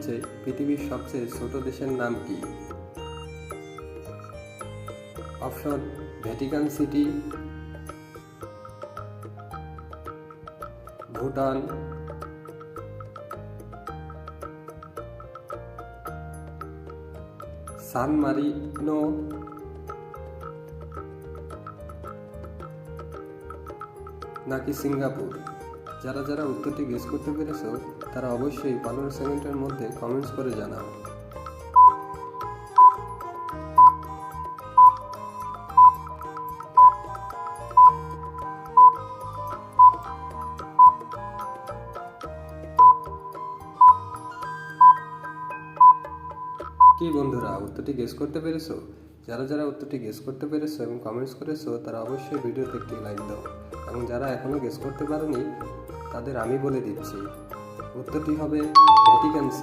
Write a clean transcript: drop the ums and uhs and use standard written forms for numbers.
হচ্ছে পৃথিবীর সবচেয়ে ছোট দেশের নাম কি? অপশন: ভ্যাটিকান সিটি, ভুটান, সান মারিনো, নাকি সিঙ্গাপুর। যারা যারা উত্তরটি গেস করতে পেরেছো তারা অবশ্যই 15 সেকেন্ডের মধ্যে কমেন্টস করে জানাও। কি বন্ধুরা, উত্তরটি গেস করতে পেরেছো? যারা যারা উত্তরটি গেস করতে পেরেছো এবং কমেন্টস করেছো তারা অবশ্যই ভিডিওতে একটি লাইক দাও, এবং যারা এখনো গেস করতে পারোনি তাদের আমি বলে দিচ্ছি উত্তরটি হবে ভ্যাটিকান সিটি।